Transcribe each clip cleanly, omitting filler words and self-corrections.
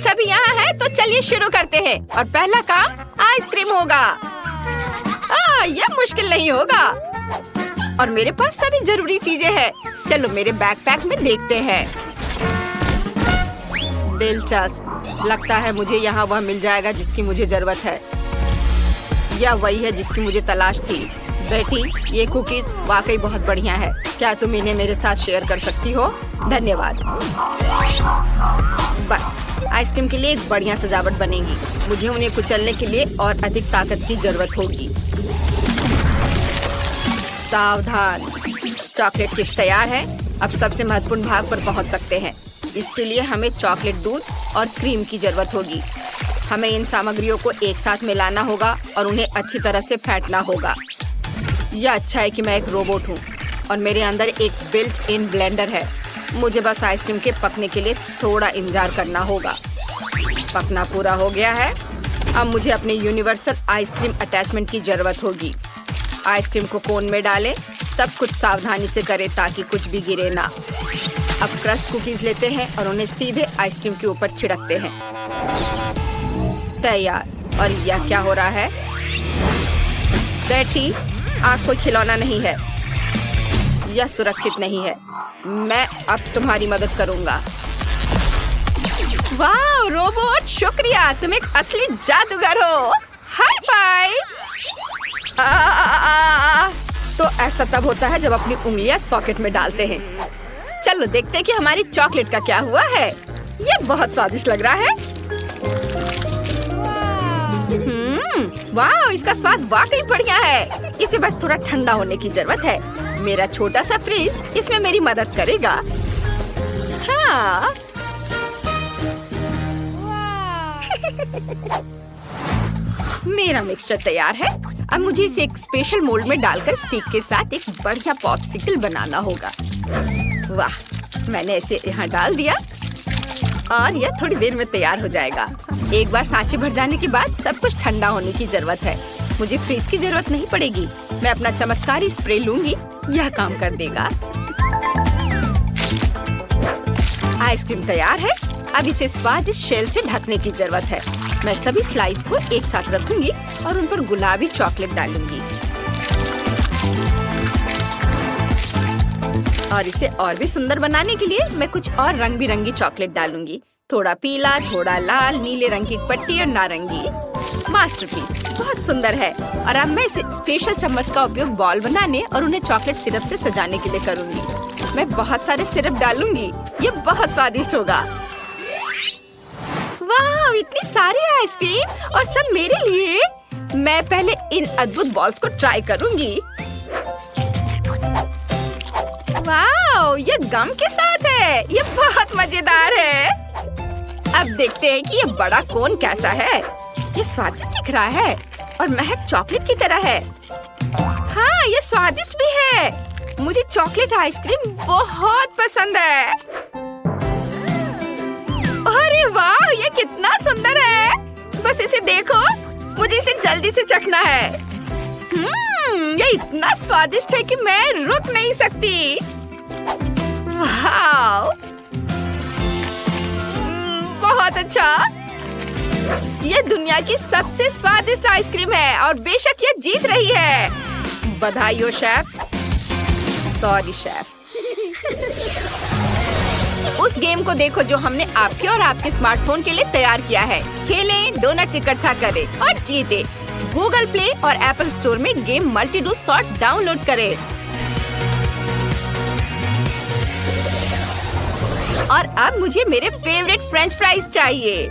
सभी यहाँ हैं, तो चलिए शुरू करते हैं। और पहला काम आइसक्रीम होगा। यह मुश्किल नहीं होगा और मेरे पास सभी जरूरी चीजें हैं। चलो मेरे बैकपैक में देखते हैं। दिलचस्प, लगता है मुझे यहाँ वह मिल जाएगा जिसकी मुझे जरूरत है। यह वही है जिसकी मुझे तलाश थी। बेटी, ये कुकीज वाकई बहुत बढ़िया है। क्या तुम इन्हें मेरे साथ शेयर कर सकती हो? धन्यवाद। बस आइसक्रीम के लिए एक बढ़िया सजावट बनेगी। मुझे उन्हें कुचलने के लिए और अधिक ताकत की जरूरत होगी। सावधान, चॉकलेट चिप्स तैयार है। अब सबसे महत्वपूर्ण भाग पर पहुंच सकते हैं। इसके लिए हमें चॉकलेट दूध और क्रीम की जरूरत होगी। हमें इन सामग्रियों को एक साथ मिलाना होगा और उन्हें अच्छी तरह से फेंटना होगा। यह अच्छा है कि मैं एक रोबोट हूँ और मेरे अंदर एक बिल्ट इन ब्लेंडर है। मुझे बस आइसक्रीम के पकने के लिए थोड़ा इंतजार करना होगा। पकना पूरा हो गया है। अब मुझे अपने यूनिवर्सल आइसक्रीम अटैचमेंट की जरूरत होगी। आइसक्रीम को कोन में डालें। सब कुछ सावधानी से करें ताकि कुछ भी गिरे ना। अब क्रश्ड कुकीज लेते हैं और उन्हें सीधे आइसक्रीम के ऊपर छिड़कते हैं। तैयार। और यह क्या हो रहा है? बेटी, आग कोई खिलौना नहीं है। यह सुरक्षित नहीं है। मैं अब तुम्हारी मदद करूंगा। वाह रोबोट, शुक्रिया, तुम एक असली जादूगर हो। High five. तो ऐसा तब होता है जब अपनी उंगलियां सॉकेट में डालते हैं। चलो देखते हैं कि हमारी चॉकलेट का क्या हुआ है। ये बहुत स्वादिष्ट लग रहा है। वाह, इसका स्वाद वाकई बढ़िया है। इसे बस थोड़ा ठंडा होने की जरूरत है। मेरा छोटा सा फ्रिज इसमें मेरी मदद करेगा। हाँ। मेरा मिक्सचर तैयार है। अब मुझे इसे एक स्पेशल मोल्ड में डालकर स्टिक के साथ एक बढ़िया पॉप्सिकल बनाना होगा। वाह, मैंने इसे यहाँ डाल दिया और यह थोड़ी देर में तैयार हो जाएगा। एक बार सांचे भर जाने के बाद सब कुछ ठंडा होने की जरूरत है। मुझे फ्रीज की जरूरत नहीं पड़ेगी। मैं अपना चमत्कारी स्प्रे लूंगी, यह काम कर देगा। आइसक्रीम तैयार है। अब इसे स्वादिष्ट शेल से ढकने की जरूरत है। मैं सभी स्लाइस को एक साथ रखूंगी और उन पर गुलाबी चॉकलेट डालूंगी। और इसे और भी सुंदर बनाने के लिए मैं कुछ और रंग बिरंगी चॉकलेट डालूंगी। थोड़ा पीला, थोड़ा लाल, नीले रंग की पट्टी और नारंगी। मास्टरपीस, बहुत सुंदर है। और अब मैं इसे स्पेशल चम्मच का उपयोग बॉल बनाने और उन्हें चॉकलेट सिरप से सजाने के लिए करूंगी। मैं बहुत सारे सिरप डालूंगी। ये बहुत स्वादिष्ट होगा। वाह, इतनी सारी आइसक्रीम और सब मेरे लिए। मैं पहले इन अद्भुत बॉल्स को ट्राई करूंगी। वाह, ये गम के साथ है। ये बहुत मजेदार है। अब देखते हैं कि ये बड़ा कोन कैसा है। ये स्वादिष्ट दिख रहा है और महक चॉकलेट की तरह है। हाँ, ये स्वादिष्ट भी है। मुझे चॉकलेट आइसक्रीम बहुत पसंद है। अरे वाह, ये कितना सुंदर है। बस इसे देखो, मुझे इसे जल्दी से चखना है। ये इतना स्वादिष्ट है कि मैं रुक नहीं सकती। वाह, बहुत अच्छा। ये दुनिया की सबसे स्वादिष्ट आइसक्रीम है और बेशक ये जीत रही है। बधाई हो शेफ। Sorry chef. उस गेम को देखो जो हमने आपके और आपके स्मार्टफोन के लिए तैयार किया है। खेलें, डोनट्स इकट्ठा करें और जीतें। गूगल प्ले और एप्पल स्टोर में game multi do sort download करें। और अब मुझे मेरे फेवरेट फ्रेंच फ्राइज चाहिए।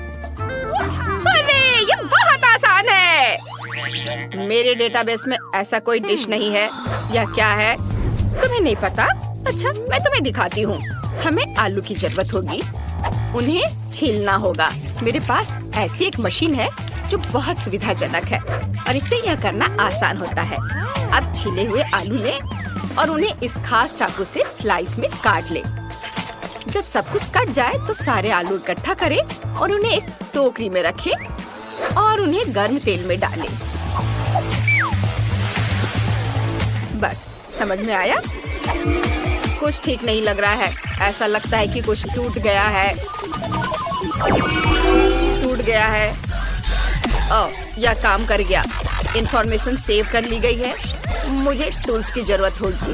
अरे, ये बहुत आसान है। मेरे डेटाबेस में ऐसा कोई डिश नहीं है। यह क्या है? तुम्हें नहीं पता? अच्छा, मैं तुम्हें दिखाती हूँ। हमें आलू की जरूरत होगी। उन्हें छीलना होगा। मेरे पास ऐसी एक मशीन है जो बहुत सुविधाजनक है और इससे यह करना आसान होता है। अब छीले हुए आलू लें और उन्हें इस खास चाकू से स्लाइस में काट लें। जब सब कुछ कट जाए तो सारे आलू इकट्ठा करें और उन्हें एक टोकरी में रखें और उन्हें गर्म तेल में डालें। बस, समझ में आया? कुछ ठीक नहीं लग रहा है। ऐसा लगता है कि कुछ टूट गया है। टूट गया है। ओह, यह काम कर गया। इंफॉर्मेशन सेव कर ली गई है। मुझे टूल्स की जरूरत होगी।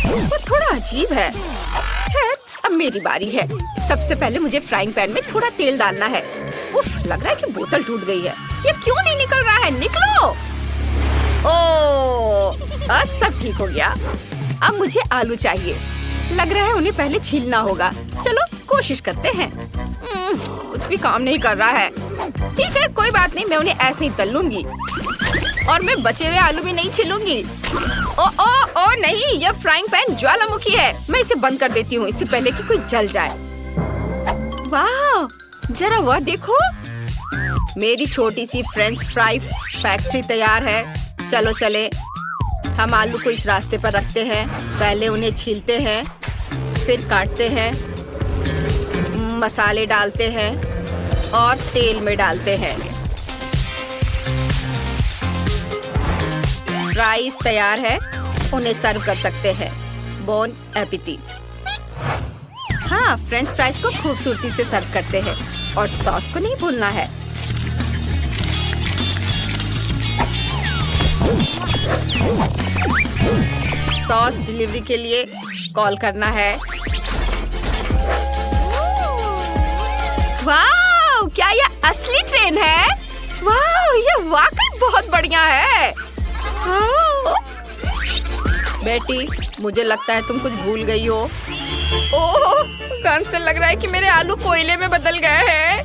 वो थोड़ा अजीब है। खैर, अब मेरी बारी है। सबसे पहले मुझे फ्राइंग पैन में थोड़ा तेल डालना है। उफ, लग रहा है कि बोतल टूट गई है। ये क्यों नहीं निकल रहा है? निकलो। ओह, सब ठीक हो गया। अब मुझे आलू चाहिए। लग रहा है उन्हें पहले छीलना होगा। चलो कोशिश करते हैं। कुछ भी काम नहीं कर रहा है। ठीक है, कोई बात नहीं, मैं उन्हें ऐसे ही तल लूंगी। और मैं बचे हुए आलू भी नहीं छीलूंगी। ओ ओ ओ नहीं, यह फ्राइंग पैन ज्वालामुखी है। मैं इसे बंद कर देती हूँ, इससे पहले कि कोई जल जाए। वाह, जरा वह देखो। मेरी छोटी सी फ्रेंच फ्राई फैक्ट्री तैयार है। चलो चले। हम आलू को इस रास्ते पर रखते हैं। पहले उन्हें छीलते हैं, फिर काटते हैं, मसाले डालते हैं और तेल में डालते हैं। राइस तैयार है। उन्हें सर्व कर सकते हैं। बोन एपिटीट। हाँ, फ्रेंच फ्राइज को खूबसूरती से सर्व करते हैं और सॉस को नहीं भूलना है। सॉस डिलीवरी के लिए कॉल करना है। वाह, क्या यह असली ट्रेन है? वाह, यह वाकई बहुत बढ़िया है। बेटी, मुझे लगता है तुम कुछ भूल गई हो। ओह, गंध से लग रहा है कि मेरे आलू कोयले में बदल गए हैं।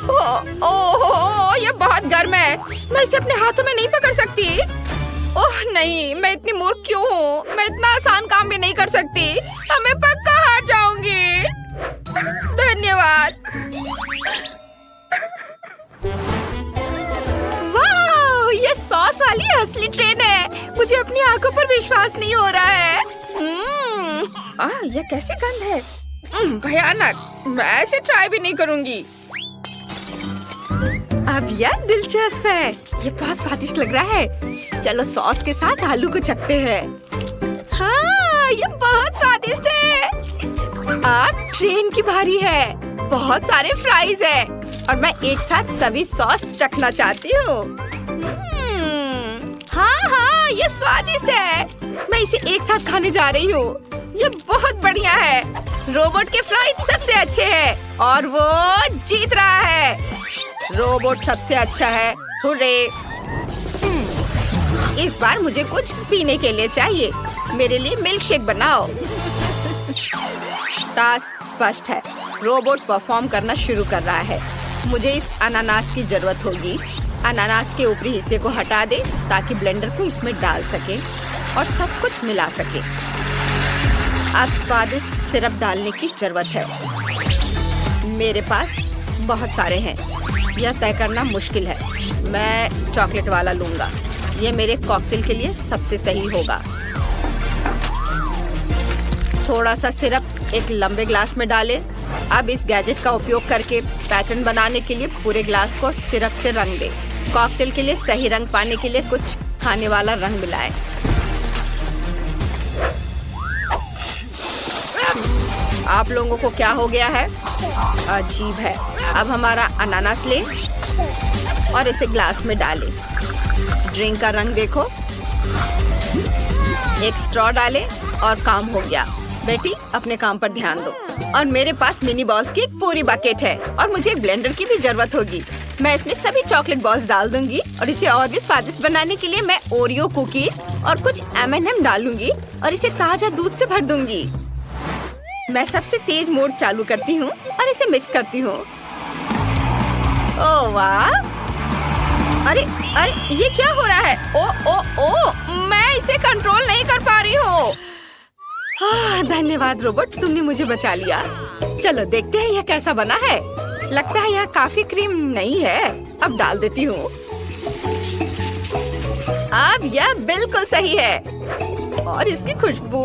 ओह, ये बहुत गर्म है। मैं इसे अपने हाथों में नहीं पकड़ सकती। ओह नहीं, मैं इतनी मूर्ख क्यों हूँ? मैं इतना आसान काम भी नहीं कर सकती। अब मैं पक्का हार जाऊंगी। धन्यवाद। वाह, ये सॉस वाली असली ट्रेन है। मुझे अपनी आंखों पर विश्वास नहीं हो रहा है। यह कैसे गंध है? भयानक। मैं ऐसे ट्राई भी नहीं करूंगी। अब यह दिलचस्प है। ये बहुत स्वादिष्ट लग रहा है। चलो सॉस के साथ आलू को चखते हैं। हाँ, ये बहुत स्वादिष्ट है। अब ट्रेन की बारी है। बहुत सारे फ्राइज है और मैं एक साथ सभी सॉस चखना चाहती हूँ। हाँ, ये स्वादिष्ट है। मैं इसे एक साथ खाने जा रही हूँ। ये बहुत बढ़िया है। रोबोट के फ्राइज सबसे अच्छे हैं और वो जीत रहा है। रोबोट सबसे अच्छा है। हुर्रे! इस बार मुझे कुछ पीने के लिए चाहिए। मेरे लिए मिल्क शेक बनाओ। टास्क स्पष्ट है। रोबोट परफॉर्म करना शुरू कर रहा है। मुझे इस अनानास की जरूरत होगी। अनानास के ऊपरी हिस्से को हटा दे ताकि ब्लेंडर को इसमें डाल सके और सब कुछ मिला सके। अब स्वादिष्ट सिरप डालने की जरूरत है। मेरे पास बहुत सारे हैं। यह तय करना मुश्किल है। मैं चॉकलेट वाला लूंगा। ये मेरे कॉकटेल के लिए सबसे सही होगा। थोड़ा सा सिरप एक लंबे ग्लास में डालें। अब इस गैजेट का उपयोग करके पैटर्न बनाने के लिए पूरे ग्लास को सिरप से रंग दें। कॉकटेल के लिए सही रंग पाने के लिए कुछ खाने वाला रंग मिलाएं। आप लोगों को क्या हो गया है? अजीब है। अब हमारा अनानास ले और इसे ग्लास में डालें। ड्रिंक का रंग देखो। एक स्ट्रॉ डालें और काम हो गया। बेटी, अपने काम पर ध्यान दो। और मेरे पास मिनी बॉल्स की एक पूरी बकेट है और मुझे एक ब्लेंडर की भी जरूरत होगी। मैं इसमें सभी चॉकलेट बॉल्स डाल दूंगी और इसे और भी स्वादिष्ट बनाने के लिए मैं ओरियो कुकीज और कुछ M&M डालूंगी और इसे ताजा दूध से भर दूंगी। मैं सबसे तेज मोड चालू करती हूँ और इसे मिक्स करती हूँ। ओह वाह! अरे अरे, ये क्या हो रहा है? ओ ओ ओ, मैं इसे कंट्रोल नहीं कर पा रही हूँ। धन्यवाद रोबोट, तुमने मुझे बचा लिया। चलो देखते हैं यह कैसा बना है। लगता है यह काफी क्रीम नहीं है। अब डाल देती हूँ। अब यह बिल्कुल सही है और इसकी खुशबू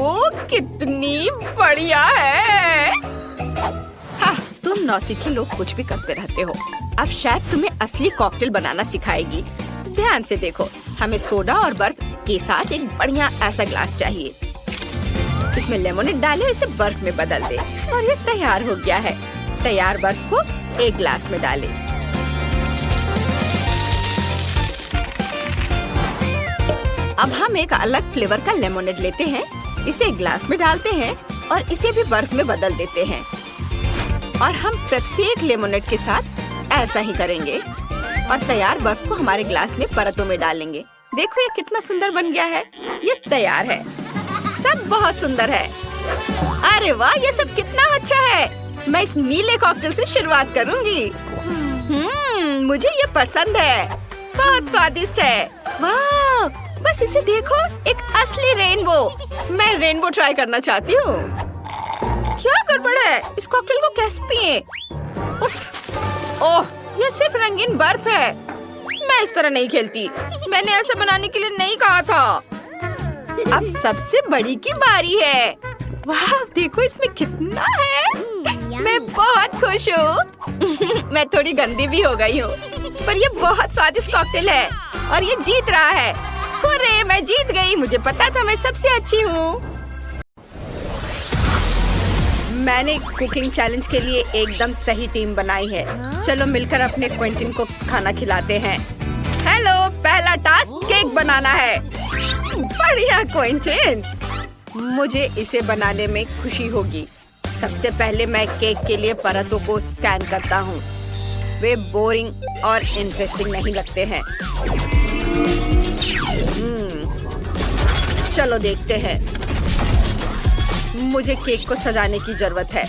कितनी बढ़िया है। हाँ, तुम नौसिखी लोग कुछ भी करते रहते हो। अब शेफ तुम्हें असली कॉकटेल बनाना सिखाएगी। ध्यान से देखो। हमें सोडा और बर्फ के साथ एक बढ़िया ऐसा ग्लास चाहिए। इसमें लेमोनेड डालें और इसे बर्फ में बदल दे और ये तैयार हो गया है। तैयार बर्फ को एक ग्लास में डालें। अब हम एक अलग फ्लेवर का लेमोनेड लेते हैं, इसे एक ग्लास में डालते हैं और इसे भी बर्फ में बदल देते हैं। और हम प्रत्येक लेमोनेड के साथ ऐसा ही करेंगे और तैयार बर्फ को हमारे ग्लास में परतों में डालेंगे। देखो ये कितना सुंदर बन गया है। ये तैयार है। सब बहुत सुंदर है। अरे वाह, ये सब कितना अच्छा है। मैं इस नीले कॉकटेल से शुरुआत करूंगी। मुझे ये पसंद है। बहुत स्वादिष्ट है। वाह, बस इसे देखो, एक असली रेनबो। मैं रेनबो ट्राई करना चाहती हूँ। क्या गड़बड़ है? इस कॉकटेल को कैसे पिए? उफ, ओह, ये सिर्फ रंगीन बर्फ है। मैं इस तरह नहीं खेलती। मैंने ऐसा बनाने के लिए नहीं कहा था। अब सबसे बड़ी की बारी है। वाह, देखो इसमें कितना है। मैं बहुत खुश हूँ। मैं थोड़ी गंदी भी हो गई हूँ, पर ये बहुत स्वादिष्ट कॉकटेल है और ये जीत रहा है। हुर्रे, मैं जीत गई। मुझे पता था मैं सबसे अच्छी हूँ। मैंने कुकिंग चैलेंज के लिए एकदम सही टीम बनाई है। चलो मिलकर अपने क्विंटन को खाना खिलाते हैं। हेलो, पहला टास्क केक बनाना है। बढ़िया क्विंटन, मुझे इसे बनाने में खुशी होगी। सबसे पहले मैं केक के लिए परतों को स्कैन करता हूँ। वे बोरिंग और इंटरेस्टिंग नहीं लगते हैं। चलो देखते हैं। मुझे केक को सजाने की जरूरत है।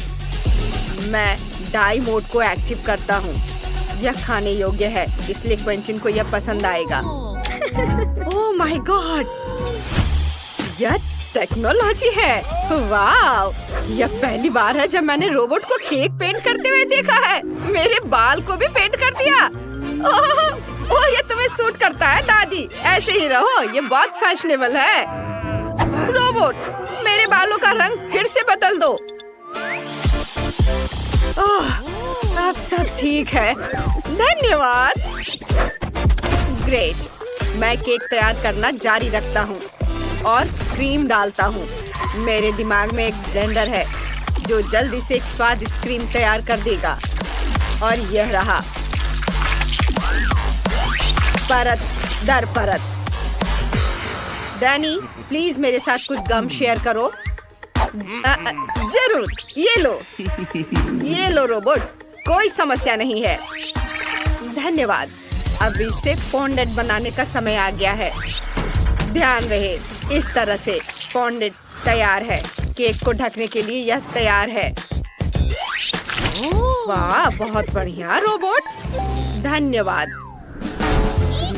मैं डाई मोड को एक्टिव करता हूँ। यह खाने योग्य है, इसलिए क्विंटन को यह पसंद आएगा। ओह माय गॉड, यह टेक्नोलॉजी है। वाह, यह पहली बार है जब मैंने रोबोट को केक पेंट करते हुए देखा है। मेरे बाल को भी पेंट कर दिया। ओह, ये तुम्हें सूट करता है दादी। ऐसे ही रहो, ये बहुत फैशनेबल है। रोबोट, मेरे बालों का रंग फिर से बदल दो। ओह, अब सब ठीक है। धन्यवाद। ग्रेट। मैं केक तैयार करना जारी रखता हूँ और क्रीम डालता हूँ। मेरे दिमाग में एक ब्लेंडर है जो जल्दी से एक स्वादिष्ट क्रीम तैयार कर देगा। और यह रहा, परत दर परत। डैनी, प्लीज मेरे साथ कुछ गम शेयर करो। जरूर, ये लो रोबोट, कोई समस्या नहीं है। धन्यवाद। अब इससे फॉन्डेंट बनाने का समय आ गया है। ध्यान रहे, इस तरह से फॉन्डेंट तैयार है। केक को ढकने के लिए यह तैयार है। वाह, बहुत बढ़िया रोबोट। धन्यवाद।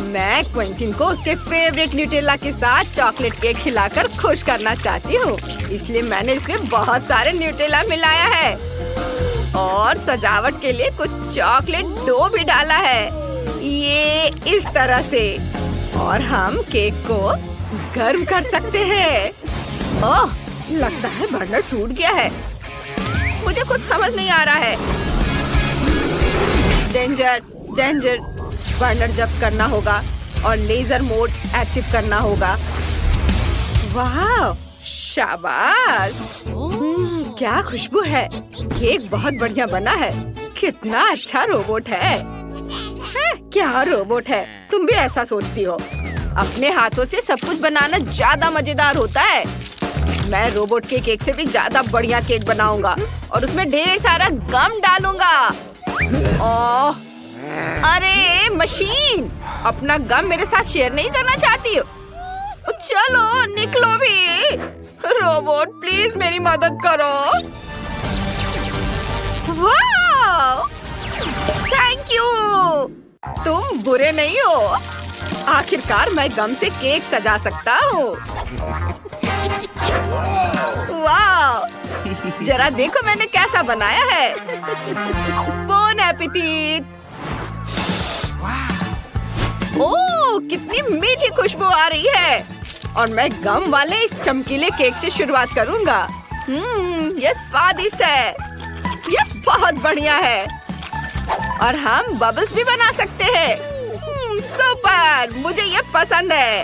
मैं क्विंटन को उसके फेवरेट न्यूटेला के साथ चॉकलेट केक खिलाकर खुश करना चाहती हूँ, इसलिए मैंने इसमें बहुत सारे न्यूटेला मिलाया है और सजावट के लिए कुछ चॉकलेट डो भी डाला है। ये इस तरह से, और हम केक को गर्म कर सकते हैं। ओह, लगता है बर्नर टूट गया है। मुझे कुछ समझ नहीं आ रहा है। Danger, danger. बर्नर जब्त करना होगा और लेजर मोड एक्टिव करना होगा। वाह, शाबाश। क्या खुशबू है। केक बहुत बढ़िया बना है। कितना अच्छा रोबोट है। क्या रोबोट है, तुम भी ऐसा सोचती हो? अपने हाथों से सब कुछ बनाना ज्यादा मजेदार होता है। मैं रोबोट के केक से भी ज्यादा बढ़िया केक बनाऊंगा और उसमें ढेर सारा गम डालूंगा। ओह, अरे मशीन, अपना गम मेरे साथ शेयर नहीं करना चाहती हो? चलो निकलो भी। रोबोट, प्लीज मेरी मदद करो। वाह, थैंक यू। तुम बुरे नहीं हो। आखिरकार मैं गम से केक सजा सकता हूँ। वाह, जरा देखो मैंने कैसा बनाया है। Bone appétit. ओह, कितनी मीठी खुशबू आ रही है। और मैं गम वाले इस चमकीले केक से शुरुआत करूंगा। ये स्वादिष्ट है। ये बहुत बढ़िया है। और हम बबल्स भी बना सकते हैं। सुपर, मुझे ये पसंद है।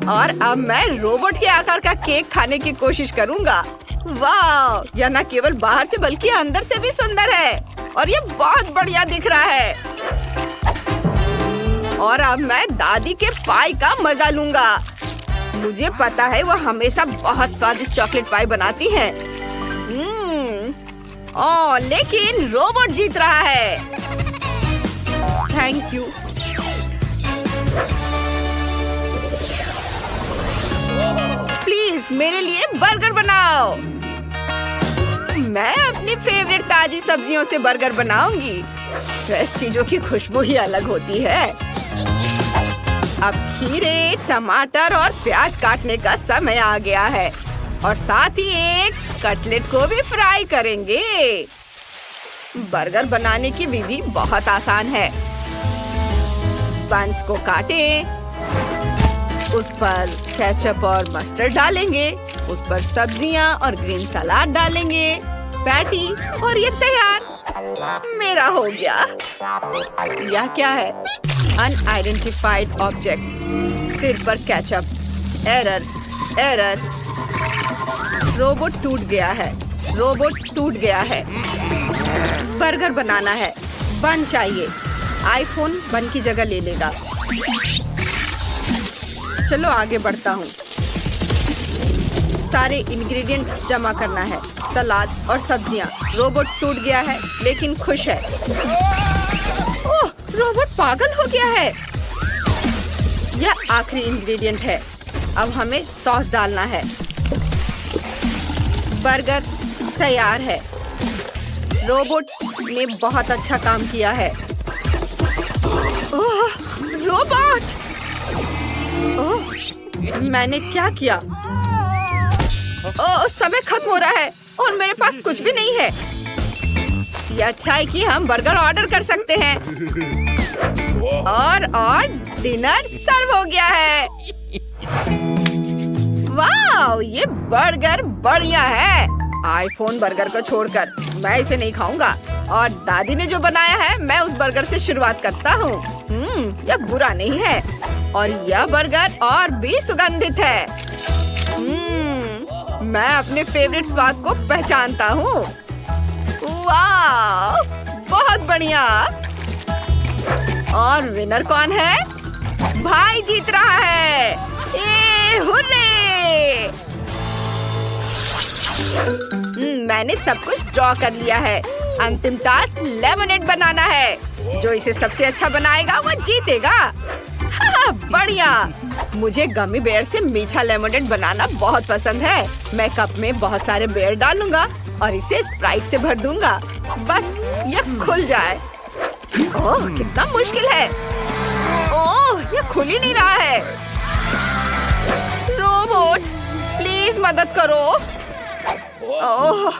और अब मैं रोबोट के आकार का केक खाने की कोशिश करूंगा। वाह, यह न केवल बाहर से बल्कि अंदर से भी सुंदर है। और ये बहुत बढ़िया दिख रहा है। और अब मैं दादी के पाई का मजा लूंगा। मुझे पता है वो हमेशा बहुत स्वादिष्ट चॉकलेट पाई बनाती हैं। लेकिन रोबोट जीत रहा है। Thank you. प्लीज मेरे लिए बर्गर बनाओ। मैं अपनी फेवरेट ताजी सब्जियों से बर्गर बनाऊंगी। फ्रेश चीजों की खुशबू ही अलग होती है। अब खीरे, टमाटर और प्याज काटने का समय आ गया है और साथ ही एक कटलेट को भी फ्राई करेंगे। बर्गर बनाने की विधि बहुत आसान है। बंस को काटें, उस पर केचप और मस्टर्ड डालेंगे, उस पर सब्जियां और ग्रीन सलाद डालेंगे, पैटी और ये तैयार। मेरा हो गया। यह क्या है? Unidentified object. सिर पर केचप। Error, error. रोबोट टूट गया है। रोबोट टूट गया है। बर्गर बनाना है। बन चाहिए। आईफोन बन की जगह ले लेगा। चलो आगे बढ़ता हूँ। सारे इंग्रेडिएंट्स जमा करना है। सलाद और सब्जियाँ। रोबोट टूट गया है लेकिन खुश है। ओह, रोबोट पागल हो गया है। यह आखिरी इंग्रेडिएंट है। अब हमें सॉस डालना है। बर्गर तैयार है। रोबोट ने बहुत अच्छा काम किया है। ओह, रोबोट! ओह, मैंने क्या किया? ओह, समय खत्म हो रहा है और मेरे पास कुछ भी नहीं है। ये अच्छा है कि हम बर्गर ऑर्डर कर सकते हैं। और डिनर सर्व हो गया है। वाह, ये बर्गर बढ़िया है। आईफोन बर्गर को छोड़कर मैं इसे नहीं खाऊंगा। और दादी ने जो बनाया है मैं उस बर्गर से शुरुआत करता हूँ। यह बुरा नहीं है और यह बर्गर और भी सुगंधित है। मैं अपने फेवरेट स्वाद को पहचानता हूँ। वाह, बहुत बढ़िया। और विनर कौन है? भाई जीत रहा है। हुर्रे! मैंने सब कुछ ड्रॉ कर लिया है। अंतिम टास्क लेमनेड बनाना है। जो इसे सबसे अच्छा बनाएगा वो जीतेगा। बढ़िया। मुझे गमी बेयर से मीठा लेमनेड बनाना बहुत पसंद है। मैं कप में बहुत सारे बेयर डालूंगा और इसे स्प्राइट से भर दूंगा। बस यह खुल जाए। ओह, कितना मुश्किल है। ओह, यह खुल ही नहीं रहा है। रोबोट, प्लीज मदद करो। ओह,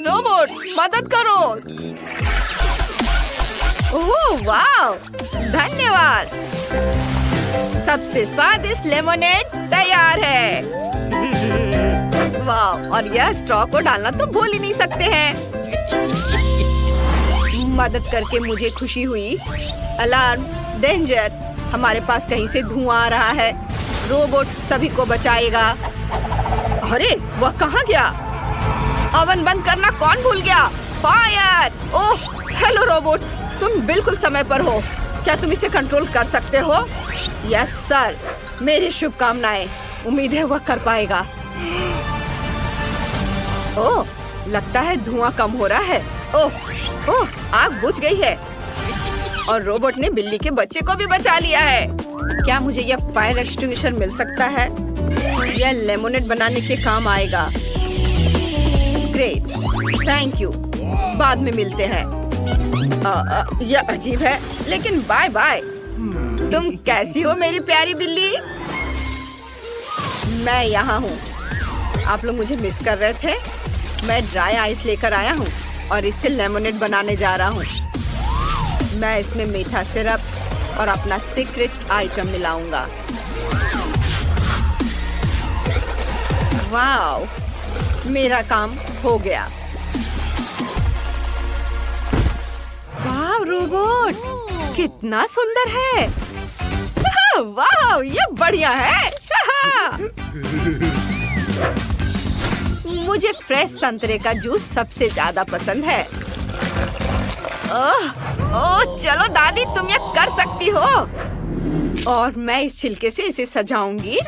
रोबोट मदद करो। ओह वाह, धन्यवाद। सबसे स्वादिष्ट लेमनेड तैयार है। वाह, और यह स्ट्रॉ को डालना तो भूल ही नहीं सकते हैं। मदद करके मुझे खुशी हुई। अलार्म, डेंजर, हमारे पास कहीं से धुआं आ रहा है। रोबोट सभी को बचाएगा। अरे, वह कहाँ गया? ओवन बंद करना कौन भूल गया? फायर! ओह, हेलो रोबोट, तुम बिल्कुल समय पर हो। क्या तुम इसे कंट्रोल कर सकते हो? यस सर, मेरी शुभकामनाएं। उम्मीद है वह कर पाएगा। ओह, लगता है धुआं कम हो रहा है। ओह, ओह, आग बुझ गई है और रोबोट ने बिल्ली के बच्चे को भी बचा लिया है। क्या मुझे यह फायर एक्सटिंग्विशर मिल सकता है? यह लेमनेड बनाने के काम आएगा। Great, thank you. बाद में मिलते हैं। यह अजीब है, लेकिन बाय बाय। तुम कैसी हो मेरी प्यारी बिल्ली? मैं यहाँ हूँ। आप लोग मुझे मिस कर रहे थे? मैं ड्राई आइस लेकर आया हूँ और इससे लेमनेड बनाने जा रहा हूँ। मैं इसमें मीठा सिरप और अपना सीक्रेट आइटम मिलाऊंगा। वाव, मेरा काम हो गया। वाव रोबोट, कितना सुंदर है। वाव, ये बढ़िया है। मुझे फ्रेश संतरे का जूस सबसे ज्यादा पसंद है। ओह, चलो दादी, तुम ये कर सकती हो। और मैं इस छिलके से इसे सजाऊंगी।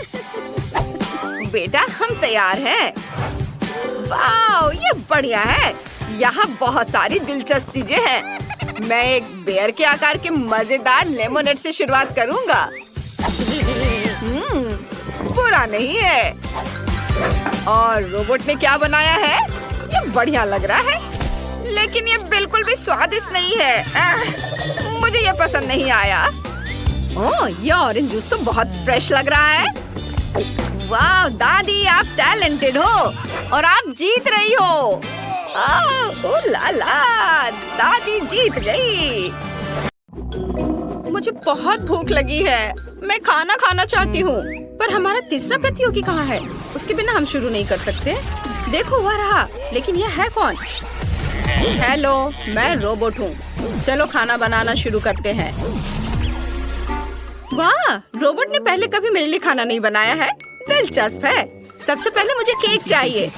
बेटा, हम तैयार हैं। वाह, ये बढ़िया है। यहाँ बहुत सारी दिलचस्प चीजें हैं। मैं एक बेयर के आकार के मजेदार लेमोनेड से शुरुआत करूंगा। बुरा नहीं है। और रोबोट ने क्या बनाया है? ये बढ़िया लग रहा है, लेकिन ये बिल्कुल भी स्वादिष्ट नहीं है। मुझे ये पसंद नहीं आया। ओह, ये ऑरेंज जूस तो बहुत फ्रेश लग रहा है। वाह दादी, आप टैलेंटेड हो और आप जीत रही हो। ओह ला ला, दादी जीत गई। मुझे बहुत भूख लगी है। मैं खाना खाना चाहती हूँ, पर हमारा तीसरा प्रतियोगी कहाँ है? उसके बिना हम शुरू नहीं कर सकते। देखो, वह रहा। लेकिन यह है कौन? हेलो, मैं रोबोट हूँ। चलो खाना बनाना शुरू करते हैं। वाह, रोबोट ने पहले कभी मेरे लिए खाना नहीं बनाया है। दिलचस्प है। सबसे पहले मुझे केक चाहिए।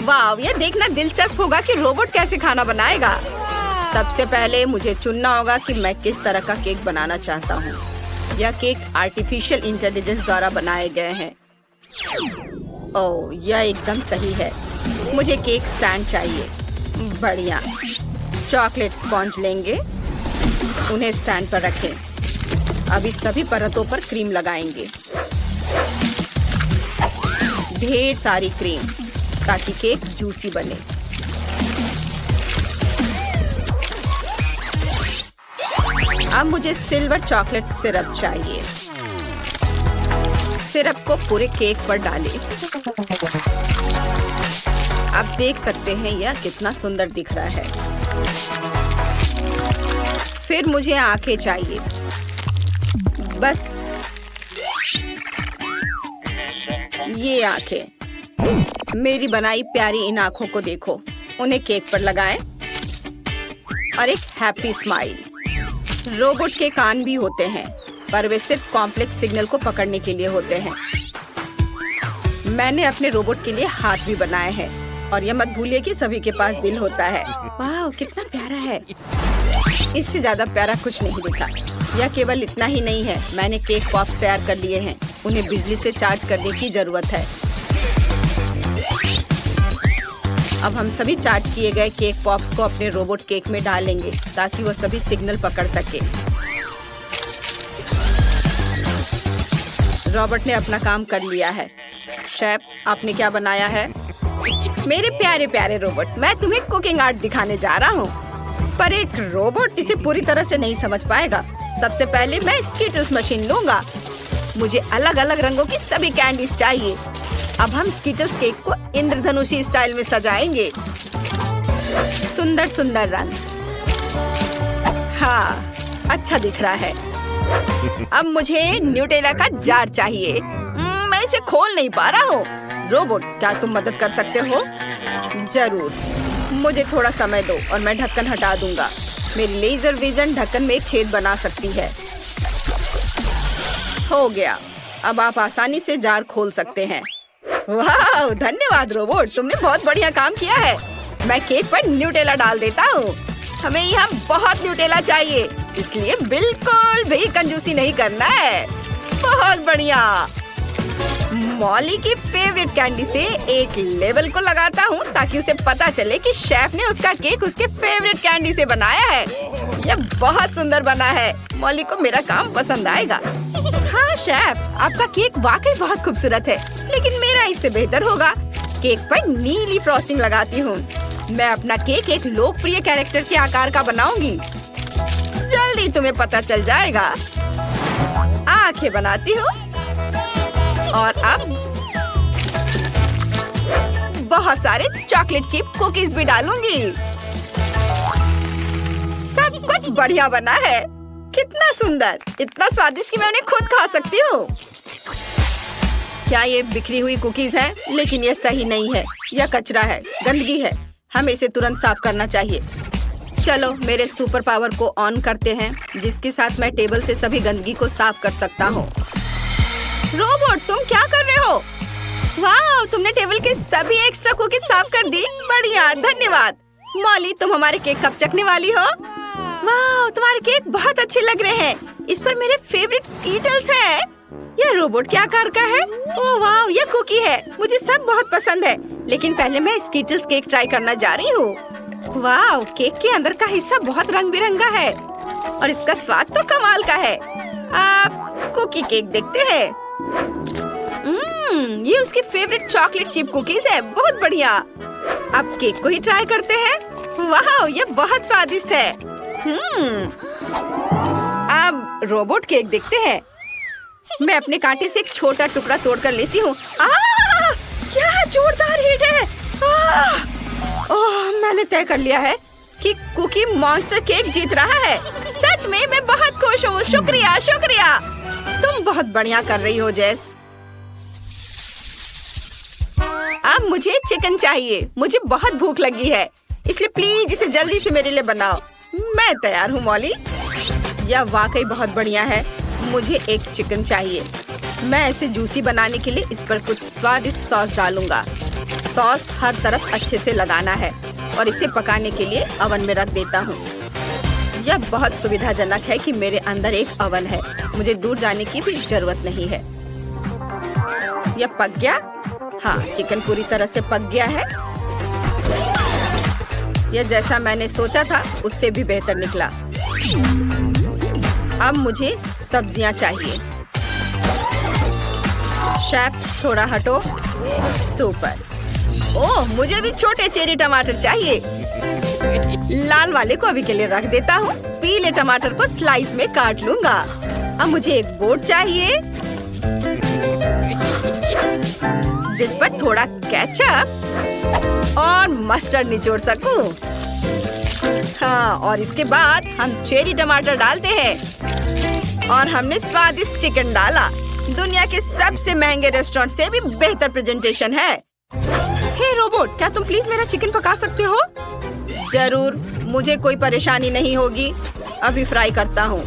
वाह, ये देखना दिलचस्प होगा कि रोबोट कैसे खाना बनाएगा। सबसे पहले मुझे चुनना होगा कि मैं किस तरह का केक बनाना चाहता हूँ। यह केक आर्टिफिशियल इंटेलिजेंस द्वारा बनाए गए हैं। ओह, यह एकदम सही है। मुझे केक स्टैंड चाहिए। बढ़िया। चॉकलेट स्पॉन्ज लेंगे, उन्हें स्टैंड पर रखें। अभी सभी परतों पर क्रीम लगाएंगे। ढेर सारी क्रीम ताकि केक जूसी बने। अब मुझे सिल्वर चॉकलेट सिरप चाहिए। सिरप को पूरे केक पर डालें। आप देख सकते हैं यह कितना सुंदर दिख रहा है। फिर मुझे आंखें चाहिए। बस ये आंखें। मेरी बनाई प्यारी इन आंखों को देखो। उन्हें केक पर लगाएं और एक हैप्पी स्माइल। रोबोट के कान भी होते हैं, पर वे सिर्फ कॉम्प्लेक्स सिग्नल को पकड़ने के लिए होते हैं। मैंने अपने रोबोट के लिए हाथ भी बनाए हैं। और यह मत भूलिए कि सभी के पास दिल होता है। वाह, कितना प्यारा है। इससे ज्यादा प्यारा कुछ नहीं दिखा। यह केवल इतना ही नहीं है, मैंने केक पॉप्स तैयार कर लिए हैं। उन्हें बिजली से चार्ज करने की जरूरत है। अब हम सभी चार्ज किए गए केक पॉप्स को अपने रोबोट केक में डालेंगे ताकि वो सभी सिग्नल पकड़ सके। रॉबर्ट ने अपना काम कर लिया है। शेफ, आपने क्या बनाया है? मेरे प्यारे प्यारे रोबोट, मैं तुम्हें कुकिंग आर्ट दिखाने जा रहा हूँ, पर एक रोबोट इसे पूरी तरह से नहीं समझ पाएगा। सबसे पहले मैं स्कीटल्स मशीन लूंगा। मुझे अलग अलग रंगों की सभी कैंडीज चाहिए। अब हम स्कीटल्स केक को इंद्रधनुषी स्टाइल में सजाएंगे। सुंदर सुंदर रंग। हाँ, अच्छा दिख रहा है। अब मुझे न्यूटेला का जार चाहिए। मैं इसे खोल नहीं पा रहा हूँ। रोबोट, क्या तुम मदद कर सकते हो? जरूर। मुझे थोड़ा समय दो और मैं ढक्कन हटा दूंगा। मेरी लेजर विजन ढक्कन में एक छेद बना सकती है। हो गया। अब आप आसानी से जार खोल सकते हैं। वाह, धन्यवाद रोबोट, तुमने बहुत बढ़िया काम किया है। मैं केक पर न्यूटेला डाल देता हूँ। हमें यहाँ बहुत न्यूटेला चाहिए, इसलिए बिल्कुल भी कंजूसी नहीं करना है। बहुत बढ़िया। मॉली की फेवरेट कैंडी से एक लेबल को लगाता हूँ ताकि उसे पता चले कि शेफ ने उसका केक उसके फेवरेट कैंडी से बनाया है। यह बहुत सुंदर बना है। मॉली को मेरा काम पसंद आएगा। हाँ शेफ, आपका केक वाकई बहुत खूबसूरत है, लेकिन मेरा इससे बेहतर होगा। केक पर नीली फ्रॉस्टिंग लगाती हूँ। मैं अपना केक एक लोकप्रिय कैरेक्टर के आकार का बनाऊंगी। जल्दी तुम्हें पता चल जाएगा। आंखें बनाती हूँ और अब बहुत सारे चॉकलेट चिप कुकीज भी डालूंगी। सब कुछ बढ़िया बना है। कितना सुंदर, इतना स्वादिष्ट कि मैं उन्हें खुद खा सकती हूँ। क्या ये बिखरी हुई कुकीज है? लेकिन ये सही नहीं है। यह कचरा है, गंदगी है। हमें इसे तुरंत साफ करना चाहिए। चलो मेरे सुपर पावर को ऑन करते हैं, जिसके साथ मैं टेबल से सभी गंदगी को साफ कर सकता हूँ। रोबोट, तुम क्या कर रहे हो? वाह, तुमने टेबल के सभी एक्स्ट्रा कुकीज साफ कर दी। बढ़िया, धन्यवाद। मॉली, तुम हमारे केक कब चखने वाली हो? वाह, तुम्हारे केक बहुत अच्छे लग रहे हैं। इस पर मेरे फेवरेट स्कीटल्स हैं। यह रोबोट क्या आकार का है? ओह वाह, यह कुकी है। मुझे सब बहुत पसंद है, लेकिन पहले मैं स्कीटल्स केक ट्राई करना जा रही हूँ। वाह, केक के अंदर का हिस्सा बहुत रंग बिरंगा है और इसका स्वाद तो कमाल का है। आप कुकी केक देखते हैं। ये उसकी फेवरेट चॉकलेट चिप कुकीज है। बहुत बढ़िया। अब केक को ही ट्राई करते हैं। वाह, यह बहुत स्वादिष्ट है। अब रोबोट केक देखते हैं। मैं अपने कांटे से एक छोटा टुकड़ा तोड़कर लेती हूँ। क्या जोरदार हीट है। ओह, मैंने तय कर लिया है कि कुकी मॉन्स्टर केक जीत रहा है। सच में मैं बहुत खुश हूँ। शुक्रिया शुक्रिया, तुम बहुत बढ़िया कर रही हो जेस। अब मुझे चिकन चाहिए। मुझे बहुत भूख लगी है, इसलिए प्लीज इसे जल्दी से मेरे लिए बनाओ। मैं तैयार हूँ मॉली। यह वाकई बहुत बढ़िया है। मुझे एक चिकन चाहिए। मैं इसे जूसी बनाने के लिए इस पर कुछ स्वादिष्ट सॉस डालूंगा। सॉस हर तरफ अच्छे से लगाना है और इसे पकाने के लिए ओवन में रख देता हूँ। यह बहुत सुविधाजनक है कि मेरे अंदर एक ओवन है। मुझे दूर जाने की भी जरूरत नहीं है। यह पक गया। हाँ, चिकन पूरी तरह से पक गया है। यह जैसा मैंने सोचा था उससे भी बेहतर निकला। अब मुझे सब्जियां चाहिए। शेफ थोड़ा हटो। सुपर। ओह, मुझे भी छोटे चेरी टमाटर चाहिए। लाल वाले को अभी के लिए रख देता हूँ। पीले टमाटर को स्लाइस में काट लूंगा। अब मुझे एक बोर्ड चाहिए जिस पर थोड़ा केचप और मस्टर्ड निचोड़ सकूं। हाँ, और इसके बाद हम चेरी टमाटर डालते हैं और हमने स्वादिष्ट चिकन डाला। दुनिया के सबसे महंगे रेस्टोरेंट से भी बेहतर प्रेजेंटेशन है। हे रोबोट, क्या तुम प्लीज मेरा चिकन पका सकते हो? जरूर, मुझे कोई परेशानी नहीं होगी। अभी फ्राई करता हूँ।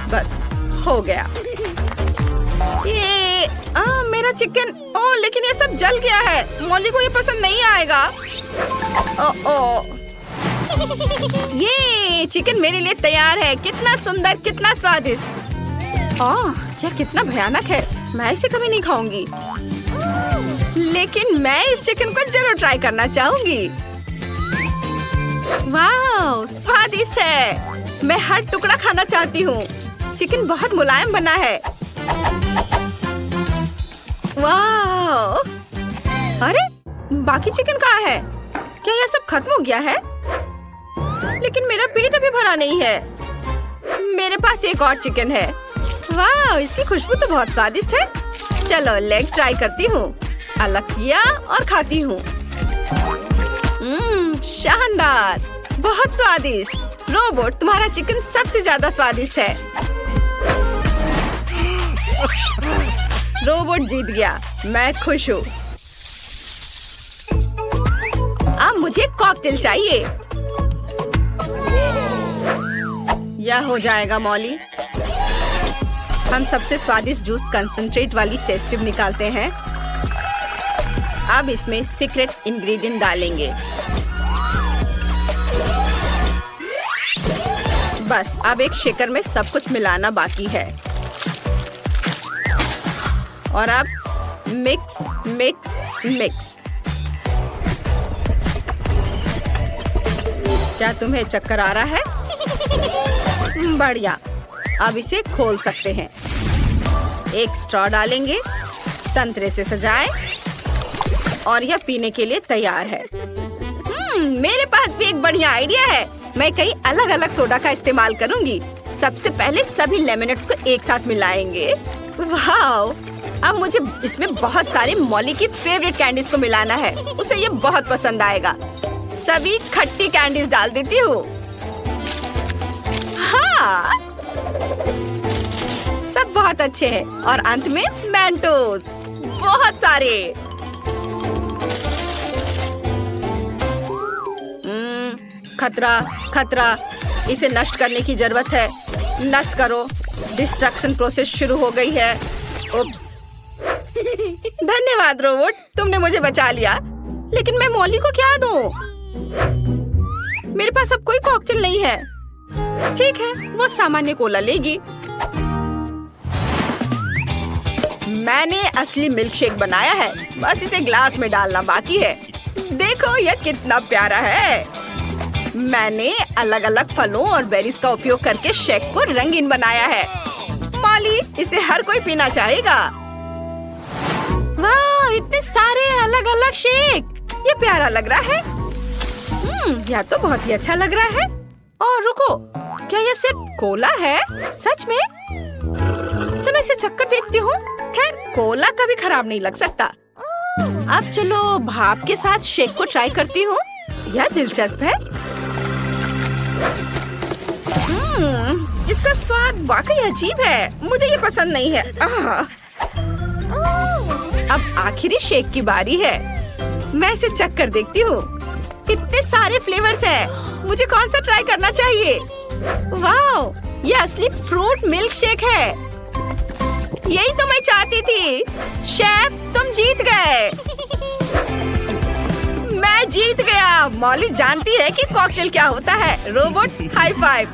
बस हो गया। ये मेरा चिकन। ओह, लेकिन ये सब जल गया है। मॉली को ये पसंद नहीं आएगा। ओह, ये चिकन मेरे लिए तैयार है। कितना सुंदर, कितना स्वादिष्ट। यह कितना भयानक है। मैं इसे कभी नहीं खाऊंगी, लेकिन मैं इस चिकन को जरूर ट्राई करना चाहूंगी। वाह, स्वादिष्ट है। मैं हर टुकड़ा खाना चाहती हूँ। चिकन बहुत मुलायम बना है। वाह! अरे, बाकी चिकन कहाँ है? क्या यह सब खत्म हो गया है? लेकिन मेरा पेट अभी भरा नहीं है। मेरे पास एक और चिकन है। वाह, इसकी खुशबू तो बहुत स्वादिष्ट है। चलो लेग ट्राई करती हूँ। अलग किया और खाती हूँ। शानदार, बहुत स्वादिष्ट। रोबोट, तुम्हारा चिकन सबसे ज्यादा स्वादिष्ट है। रोबोट जीत गया। मैं खुश हूँ। अब मुझे कॉकटेल चाहिए। यह हो जाएगा मॉली। हम सबसे स्वादिष्ट जूस कंसंट्रेट वाली टेस्ट ट्यूब निकालते हैं। अब इसमें सीक्रेट इंग्रेडिएंट डालेंगे। बस अब एक शेकर में सब कुछ मिलाना बाकी है। और अब मिक्स मिक्स मिक्स। क्या तुम्हें चक्कर आ रहा है? बढ़िया। अब इसे खोल सकते हैं। एक स्ट्रॉ डालेंगे, संतरे से सजाएं और यह पीने के लिए तैयार है। मेरे पास भी एक बढ़िया आइडिया है। मैं कई अलग अलग सोडा का इस्तेमाल करूंगी। सबसे पहले सभी लेमनेड्स को एक साथ मिलाएंगे। वाह! अब मुझे इसमें बहुत सारे मॉली की फेवरेट कैंडीज को मिलाना है। उसे ये बहुत पसंद आएगा। सभी खट्टी कैंडीज डाल देती हूँ। हाँ, सब बहुत अच्छे हैं। और अंत में मेंटोस, बहुत सारे। खतरा, खतरा। इसे नष्ट करने की जरूरत है। नष्ट करो। डिस्ट्रक्शन प्रोसेस शुरू हो गई है। उप्स। धन्यवाद रोबोट, तुमने मुझे बचा लिया। लेकिन मैं मॉली को क्या दूं? मेरे पास अब कोई कॉकटेल नहीं है। ठीक है, वो सामान्य कोला लेगी। मैंने असली मिल्कशेक बनाया है, बस इसे ग्लास में डालना बाकी है। देखो यह कितना प्यारा है। मैंने अलग अलग फलों और बेरीज का उपयोग करके शेक को रंगीन बनाया है। मॉली, इसे हर कोई पीना चाहेगा। वाह, इतने सारे अलग अलग शेक। ये प्यारा लग रहा है। यह तो बहुत ही अच्छा लग रहा है। और रुको, क्या यह सिर्फ कोला है? सच में? चलो इसे चक्कर देखती हूँ। खैर, कोला कभी खराब नहीं लग सकता। अब चलो भाप के साथ शेक को ट्राई करती हूँ। यह दिलचस्प है। इसका स्वाद वाकई अजीब है। मुझे ये पसंद नहीं है। अब आखिरी शेक की बारी है। मैं इसे चक्कर देखती हूँ। कितने सारे फ्लेवर्स हैं। मुझे कौन सा ट्राई करना चाहिए? वाह, ये असली फ्रूट मिल्क शेक है। यही तो मैं चाहती थी। शेफ, तुम जीत गए। मैं जीत गया। मॉली जानती है कि कॉकटेल क्या होता है। Robot high five.